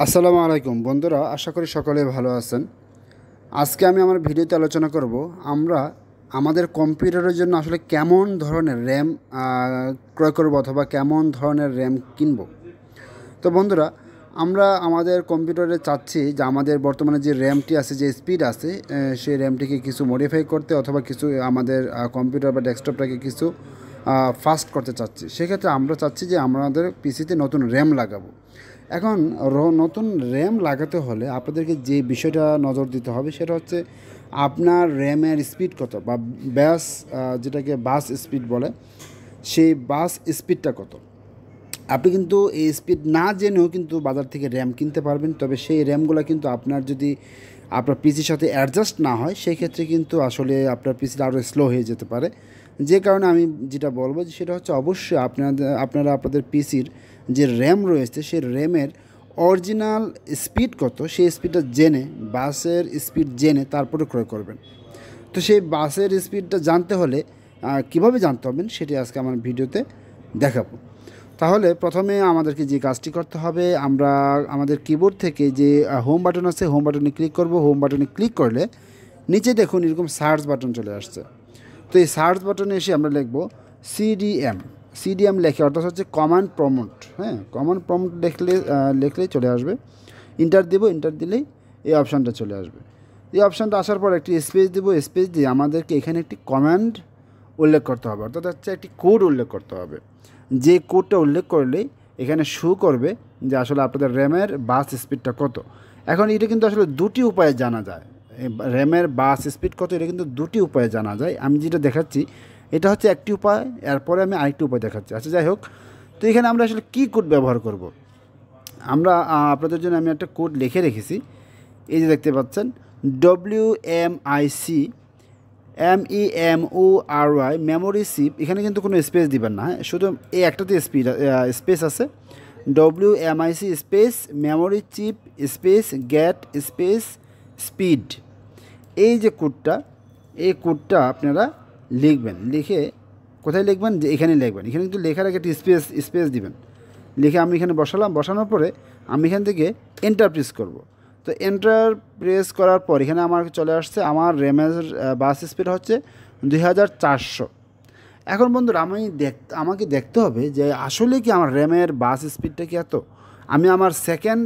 আসসালামু আলাইকুম বন্ধুরা, আশা করি সকলে ভালো আছেন। আজকে আমি আমার ভিডিওতে আলোচনা করব আমরা আমাদের কম্পিউটারের জন্য আসলে কেমন ধরনের র্যাম ক্রয় করব অথবা কেমন ধরনের র্যাম কিনব। তো বন্ধুরা, আমরা আমাদের কম্পিউটারে চাচ্ছি যে আমাদের বর্তমানে যে র্যামটি আছে, যে স্পিড আছে, সেই র্যামটিকে কিছু মডিফাই করতে অথবা কিছু আমাদের কম্পিউটার বা ডেস্কটপটাকে কিছু ফাস্ট করতে চাচ্ছি। সেক্ষেত্রে আমরা চাচ্ছি যে আমাদের পিসিতে নতুন র্যাম লাগাবো। এখন নতুন র্যাম লাগাতে হলে আপনাদেরকে যে বিষয়টা নজর দিতে হবে সেটা হচ্ছে আপনার র্যামের স্পিড কত, বা ব্যাস যেটাকে বাস স্পিড বলে, সেই বাস স্পিডটা কত। আপনি কিন্তু এই স্পিড না জেনেও কিন্তু বাজার থেকে র্যাম কিনতে পারবেন, তবে সেই র্যামগুলো কিন্তু আপনার যদি আপনার পিসির সাথে অ্যাডজাস্ট না হয় সেই ক্ষেত্রে কিন্তু আসলে আপনার পিসিটা আরও স্লো হয়ে যেতে পারে। যে কারণে আমি যেটা বলবো যে সেটা হচ্ছে অবশ্যই আপনারা আপনাদের পিসির যে র্যাম রয়েছে সেই র্যামের অরিজিনাল স্পিড কত সেই স্পিডটা জেনে, বাসের স্পিড জেনে তারপরে ক্রয় করবেন। তো সেই বাসের স্পিডটা জানতে হলে কিভাবে জানতে হবেন সেটি আজকে আমার ভিডিওতে দেখাবো। তাহলে প্রথমে আমাদেরকে যে কাজটি করতে হবে, আমরা আমাদের কিবোর্ড থেকে যে হোম বাটন আছে, হোম বাটনে ক্লিক করব। হোম বাটনে ক্লিক করলে নিচে দেখুন এরকম সার্চ বাটন চলে আসছে। তো এই সার্চ বাটনে এসে আমরা লিখব সিডিএম। সিডিএম লেখে অর্থাৎ হচ্ছে কমান্ড প্রম্পট। হ্যাঁ, কমান্ড প্রম্পট লিখলেই চলে আসবে। ইন্টার দেব, ইন্টার দিলেই এই অপশানটা চলে আসবে। এই অপশানটা আসার পর একটি স্পেস দেব। স্পেস দিয়ে আমাদেরকে এখানে একটি কমান্ড উল্লেখ করতে হবে, অর্থাৎ হচ্ছে একটি কোড উল্লেখ করতে হবে। যে কোডটা উল্লেখ করলেই এখানে শো করবে যে আসলে আপনাদের র্যামের বাস স্পিডটা কত। এখন এটা কিন্তু আসলে দুটি উপায়ে জানা যায়। র্যামের বাস স্পিড কত এটা কিন্তু দুটি উপায়ে জানা যায়। আমি যেটা দেখাচ্ছি এটা হচ্ছে একটি উপায়, এরপরে আমি আরেকটি উপায় দেখাচ্ছি। আচ্ছা, যাই হোক, তো এখানে আমরা আসলে কী কোড ব্যবহার করব। আমরা আপনাদের জন্য আমি একটা কোড লিখে রেখেছি। এই যে দেখতে পাচ্ছেন WMIC মেমোরি চিপ। এখানে কিন্তু কোনো স্পেস দিবেন না, হ্যাঁ, শুধু এই একটাতে স্পেস আছে। WMIC space memory chip space get space speed. এই যে কোডটা, এই কোডটা আপনারা লিখবেন। লিখে কোথায় লিখবেন, যে এখানে লিখবেন। এখানে কিন্তু লেখার আগে একটি স্পেস দিবেন। লিখে আমি এখানে বসালাম। বসানোর পরে আমি এখান থেকে এন্টার প্রেস করব। তো এন্টার প্রেস করার পর এখানে আমার চলে আসছে আমার র্যামের বাস স্পিড হচ্ছে 2400। এখন বন্ধুরা, আমাকে দেখতে হবে যে আসলে কি আমার র্যামের বাস স্পিডটা কি এত। আমি আমার সেকেন্ড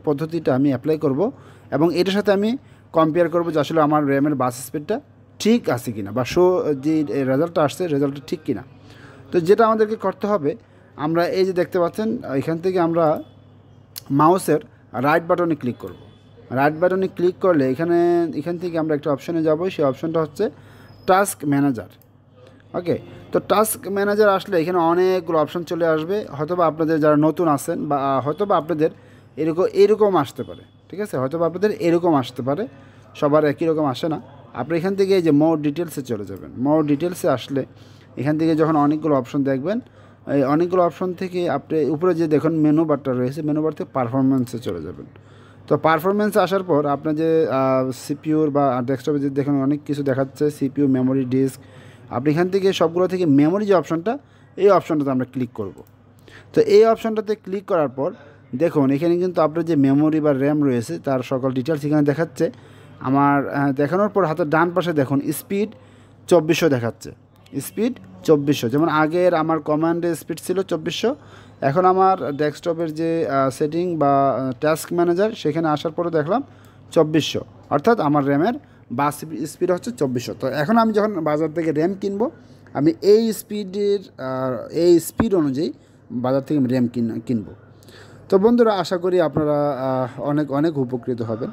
পদ্ধতিটা আমি অ্যাপ্লাই করব এবং এটার সাথে আমি কম্পেয়ার করব যে আসলে আমার র্যামের বাস স্পিডটা ঠিক আছে কিনা, বা যে রেজাল্টটা আসছে রেজাল্টটা ঠিক কিনা। তো যেটা আমাদেরকে করতে হবে, আমরা এই যে দেখতে পাচ্ছেন এখান থেকে আমরা মাউসের রাইট বাটনে ক্লিক করব। রাইট বাটনে ক্লিক করলে এখান থেকে আমরা একটা অপশানে যাব। সেই অপশানটা হচ্ছে টাস্ক ম্যানেজার। ওকে, তো টাস্ক ম্যানেজার আসলে এখানে অনেকগুলো অপশান চলে আসবে। হয়তোবা আপনাদের যারা নতুন আছেন, বা হয়তোবা আপনাদের এরকম আসতে পারে। ঠিক আছে, হয়তোবা আপনাদের এরকম আসতে পারে, সবার একই রকম আসে না। আপনি এখান থেকে এই যে মোর ডিটেলসে চলে যাবেন। মোর ডিটেলসে আসলে এখান থেকে যখন অনেকগুলো অপশন দেখবেন, এই অনেকগুলো অপশন থেকে আপনি উপরে যে দেখুন মেনু বারটা রয়েছে, মেনু বার থেকে পারফরমেন্সে চলে যাবেন। তো পারফরমেন্সে আসার পর আপনার যে সিপিউর বা ডেস্কটপে যে দেখুন অনেক কিছু দেখাচ্ছে, সিপিইউ, মেমোরি, ডিস্ক। আপনি এখান থেকে সবগুলো থেকে মেমোরি যে অপশনটা, এই অপশনটাতে আমরা ক্লিক করব। তো এই অপশনটাতে ক্লিক করার পর দেখুন এখানে কিন্তু আপনার যে মেমোরি বা র্যাম রয়েছে তার সকল ডিটেলস এখানে দেখাচ্ছে। আমার দেখানোর পর হাতের ডান পাশে দেখুন স্পিড 2400 দেখাচ্ছে। স্পিড 2400, যেমন আগের আমার কমান্ডের স্পিড ছিল 2400। এখন আমার ডেস্কটপের যে সেটিং বা টাস্ক ম্যানেজার সেখানে আসার পরে দেখলাম 2400, অর্থাৎ আমার র্যামের বাস স্পিড হচ্ছে 2400। তো এখন আমি যখন বাজার থেকে র্যাম কিনবো, আমি এই স্পিড অনুযায়ী বাজার থেকে র্যাম কিনবো। তো বন্ধুরা, আশা করি আপনারা অনেক উপকৃত হবেন।